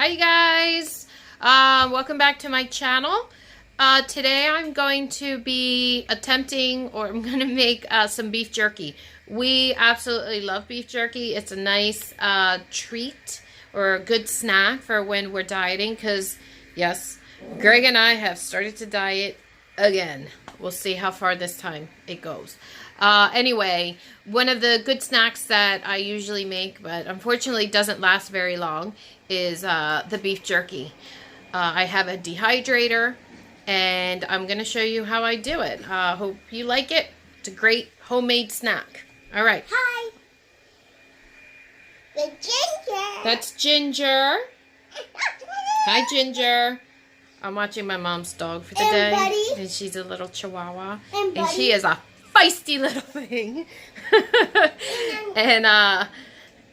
Hi guys, welcome back to my channel. Today I'm going to be attempting, or I'm going to make some beef jerky. We absolutely love beef jerky. It's a nice treat or a good snack for when we're dieting because, yes, Greg and I have started to diet again. We'll see how far this time it goes. Anyway, one of the good snacks that I usually make, but unfortunately doesn't last very long, is the beef jerky. I have a dehydrator, and I'm going to show you how I do it. Hope you like it. It's a great homemade snack. All right. Hi. The Ginger. That's Ginger. Hi, Ginger. I'm watching my mom's dog for the day. Buddy. And she's a little chihuahua. And she is a feisty little thing. And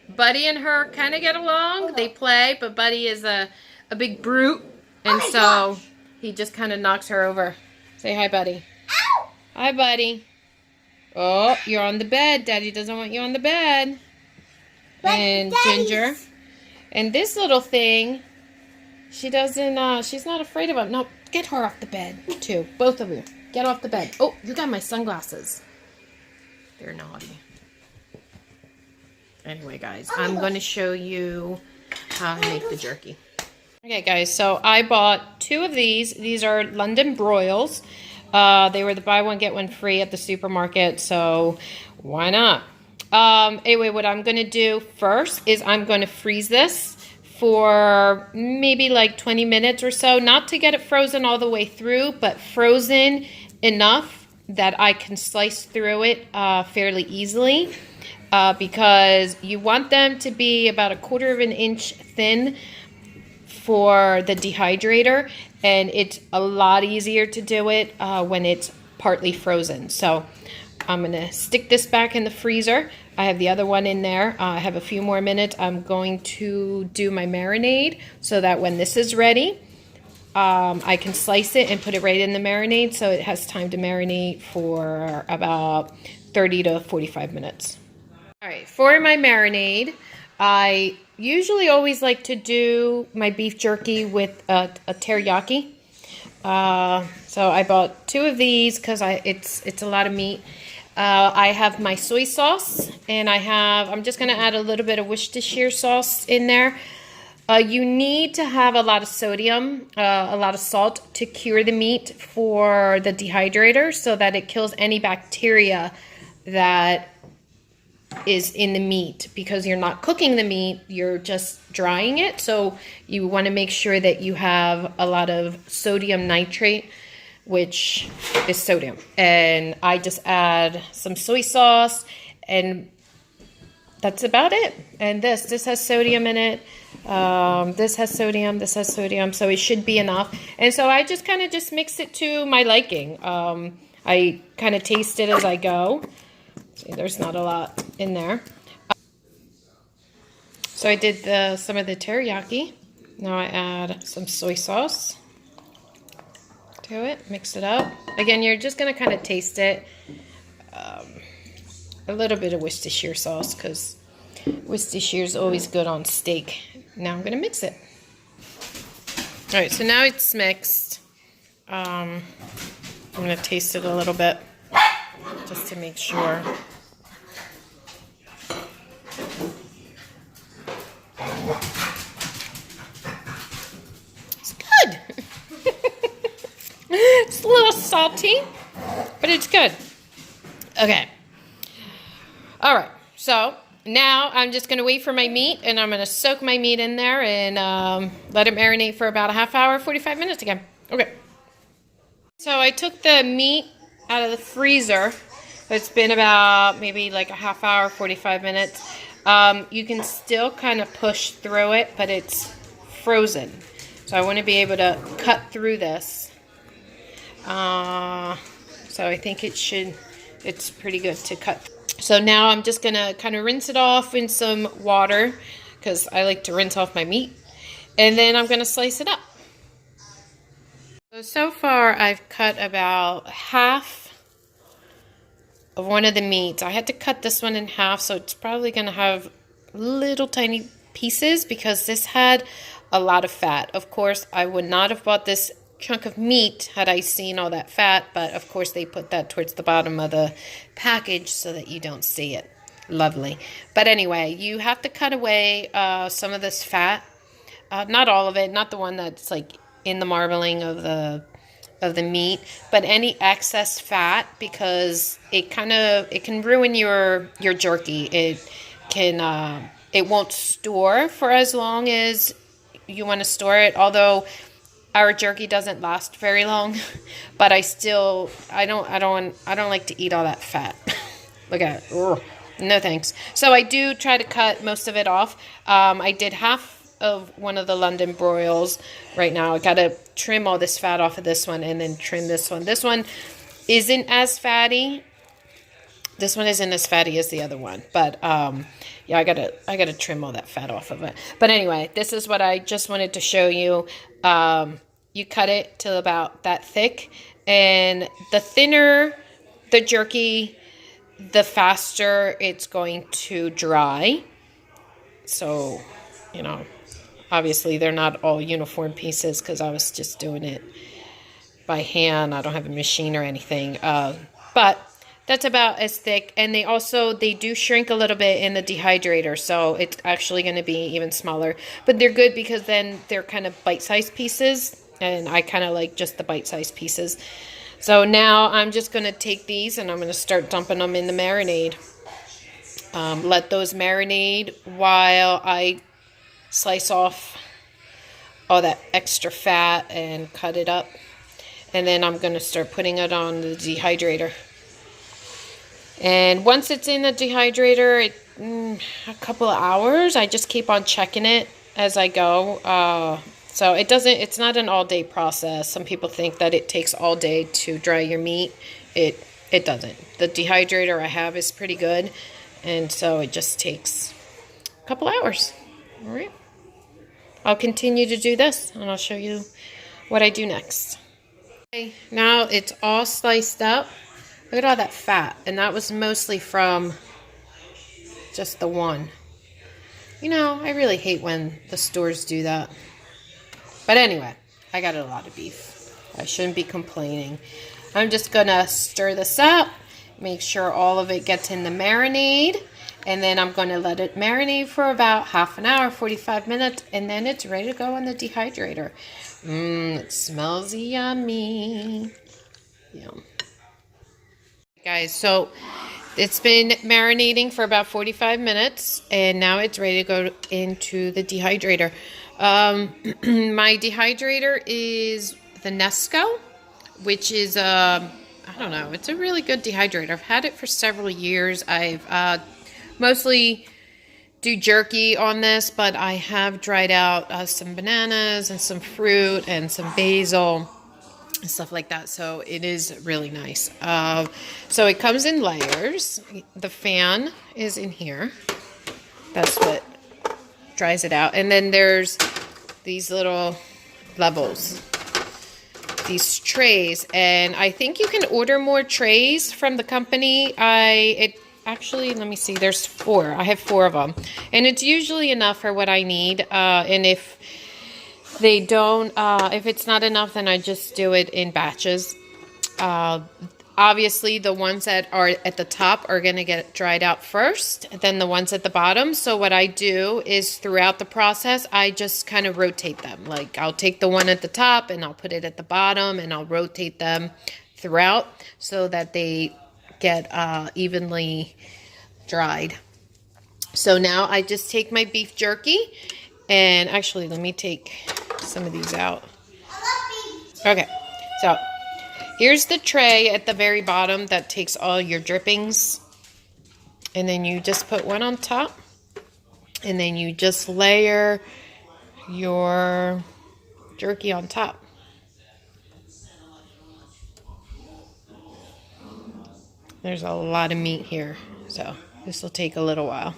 Buddy and her kind of get along. They play, but Buddy is a big brute. And so he just kind of knocks her over. Say hi, Buddy. Ow! Hi, Buddy. Oh, you're on the bed. Daddy doesn't want you on the bed. But and Ginger. And this little thing, she doesn't, she's not afraid of him. No, get her off the bed, too. Both of you. Get off the bed. Oh, you got my sunglasses. They're naughty. Anyway, guys, I'm going to show you how to make the jerky. Okay, guys, so I bought 2 of these. These are London broils. They were the buy one, get one free at the supermarket, so why not? Anyway, what I'm going to do first is I'm going to freeze this for maybe like 20 minutes or so. Not to get it frozen all the way through, but frozen enough that I can slice through it fairly easily. Because you want them to be about 1/4 of an inch thin for the dehydrator, and it's a lot easier to do it when it's partly frozen. So I'm going to stick this back in the freezer. I have the other one in there. I have a few more minutes. I'm going to do my marinade so that when this is ready, I can slice it and put it right in the marinade so it has time to marinate for about 30 to 45 minutes. All right, for my marinade, I usually always like to do my beef jerky with a teriyaki. So I bought 2 of these because it's a lot of meat. I have my soy sauce, and I'm just going to add a little bit of Worcestershire sauce in there. You need to have a lot of sodium, a lot of salt to cure the meat for the dehydrator so that it kills any bacteria that is in the meat, because you're not cooking the meat, you're just drying it. So you want to make sure that you have a lot of sodium nitrate, which is sodium. And I just add some soy sauce, and that's about it. And this has sodium in it. This has sodium, this has sodium, so it should be enough. And so I just kind of just mix it to my liking. I kind of taste it as I go. See, there's not a lot in there. So I did some of the teriyaki. Now I add some soy sauce to it, mix it up. Again, you're just going to kind of taste it. A little bit of Worcestershire sauce, because Worcestershire is always good on steak. Now I'm going to mix it. All right, so now it's mixed. I'm going to taste it a little bit, just to make sure. It's good. It's a little salty, but it's good. Okay. All right. So now I'm just going to wait for my meat, and I'm going to soak my meat in there and let it marinate for about a half hour, 45 minutes again. Okay. So I took the meat out of the freezer. It's been about maybe like a half hour, 45 minutes. You can still kind of push through it, but it's frozen. So I want to be able to cut through this. So I think it's pretty good to cut. So now I'm just going to kind of rinse it off in some water, because I like to rinse off my meat. And then I'm going to slice it up. So far I've cut about half of one of the meats. I had to cut this one in half, so it's probably going to have little tiny pieces because this had a lot of fat. Of course, I would not have bought this chunk of meat had I seen all that fat, but of course they put that towards the bottom of the package so that you don't see it. Lovely. But anyway, you have to cut away some of this fat. Not all of it, not the one that's like in the marbling of the meat, but any excess fat, because it can ruin your jerky. It won't store for as long as you want to store it, although our jerky doesn't last very long. But I don't like to eat all that fat. Look at it. Ugh. No thanks. So I do try to cut most of it off. I did half of one of the London broils right now. I gotta trim all this fat off of this one and then trim this one. This one isn't as fatty. This one isn't as fatty as the other one, but yeah, I gotta trim all that fat off of it. But anyway, this is what I just wanted to show you. You cut it to about that thick, and the thinner the jerky, the faster it's going to dry. So, you know, obviously they're not all uniform pieces because I was just doing it by hand. I don't have a machine or anything. But that's about as thick. And they do shrink a little bit in the dehydrator. So it's actually going to be even smaller. But they're good because then they're kind of bite-sized pieces. And I kind of like just the bite-sized pieces. So now I'm just going to take these and I'm going to start dumping them in the marinade. Let those marinade while I slice off all that extra fat and cut it up. And then I'm going to start putting it on the dehydrator. And once it's in the dehydrator, a couple of hours, I just keep on checking it as I go. So it's not an all-day process. Some people think that it takes all day to dry your meat. It doesn't. The dehydrator I have is pretty good. And so it just takes a couple hours. All right. I'll continue to do this, and I'll show you what I do next. Okay, now it's all sliced up. Look at all that fat. And that was mostly from just the one. You know, I really hate when the stores do that. But anyway, I got a lot of beef. I shouldn't be complaining. I'm just going to stir this up. Make sure all of it gets in the marinade. And then I'm going to let it marinate for about half an hour, 45 minutes. And then it's ready to go in the dehydrator. It smells yummy. Yum. Guys, so it's been marinating for about 45 minutes. And now it's ready to go into the dehydrator. My dehydrator is the Nesco, which is, I don't know, it's a really good dehydrator. I've had it for several years. I've mostly do jerky on this, but I have dried out some bananas and some fruit and some basil and stuff like that. So it is really nice. So it comes in layers. The fan is in here. That's what dries it out. And then there's these little levels, these trays, and I think you can order more trays from the company. Actually, let me see, there's 4. I have 4 of them, and it's usually enough for what I need. And if they don't, if it's not enough, then I just do it in batches. Obviously, the ones that are at the top are going to get dried out first, then the ones at the bottom. So what I do is throughout the process, I just kind of rotate them. Like I'll take the one at the top and I'll put it at the bottom and I'll rotate them throughout so that they get evenly dried. So now I just take my beef jerky and actually let me take some of these out. Okay, so here's the tray at the very bottom that takes all your drippings. And then you just put one on top. And then you just layer your jerky on top. There's a lot of meat here, so this will take a little while.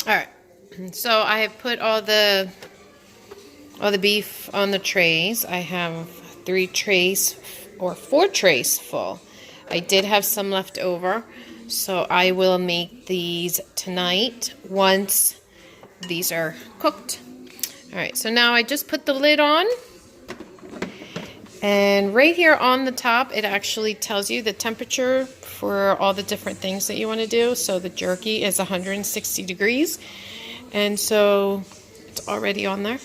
All right, so I have put all the beef on the trays. I have 3 trays or 4 trays full. I did have some left over, so I will make these tonight once these are cooked. All right, so now I just put the lid on. And right here on the top, it actually tells you the temperature for all the different things that you want to do. So the jerky is 160 degrees. And so it's already on there.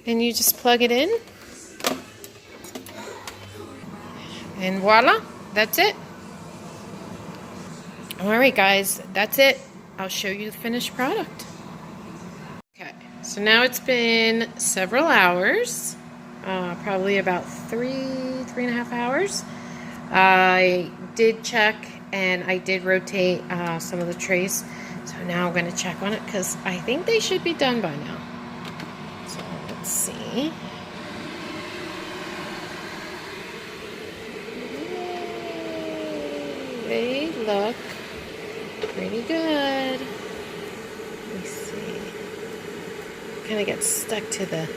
And you just plug it in. And voila, that's it. All right, guys, that's it. I'll show you the finished product. Okay, so now it's been several hours. Probably about three and a half hours. I did check and I did rotate some of the trays. So now I'm going to check on it because I think they should be done by now. So let's see. They look pretty good. Let me see. Kind of get stuck to the...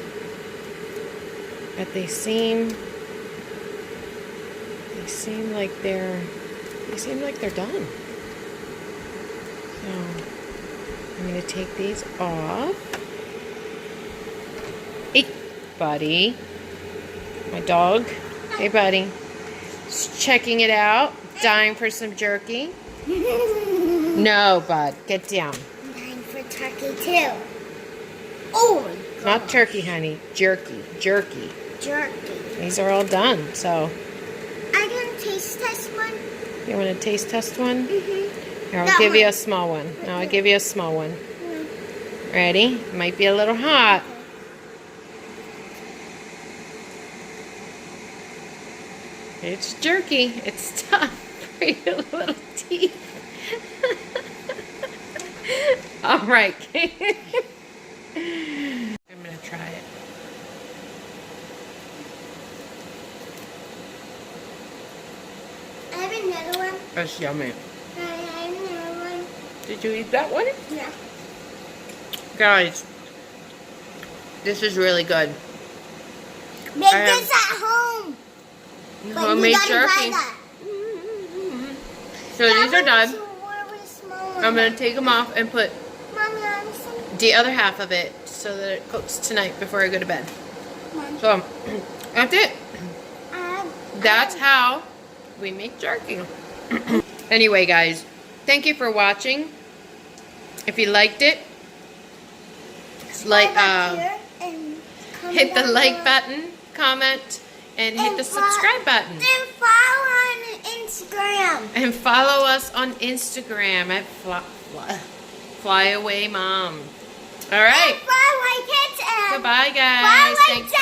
But they seem like they're done. So I'm gonna take these off. Hey, buddy. My dog. Hey, buddy. Just checking it out. Dying for some jerky. No, bud. Get down. I'm dying for turkey too. Oh my God. Not turkey, honey. Jerky. Jerky. Jerky. These are all done, so. I can taste test one. You want to taste test one? Mm-hmm. Here, I'll give you a small one. No, I'll give you a small one. Ready? Might be a little hot. It's jerky. It's tough for your little teeth. All right. I'm going to try it. I have another one. That's yummy. I have another one. Did you eat that one? Yeah. Guys, this is really good. Make this at home. But Homemade you gotta jerky. buy that. So these are done. Really small one. I'm going to take them off and put Mommy, I want some. the other half of it so that it cooks tonight before I go to bed. Mommy. So, that's it. Um, That's how we make jerky. Anyway, guys, thank you for watching. If you liked it, hit the like button, comment, and hit the subscribe button. And follow on Instagram. And follow us on Instagram at Flyaway Mom. All right. And Flyaway Kids. Goodbye, guys. Flyaway Thanks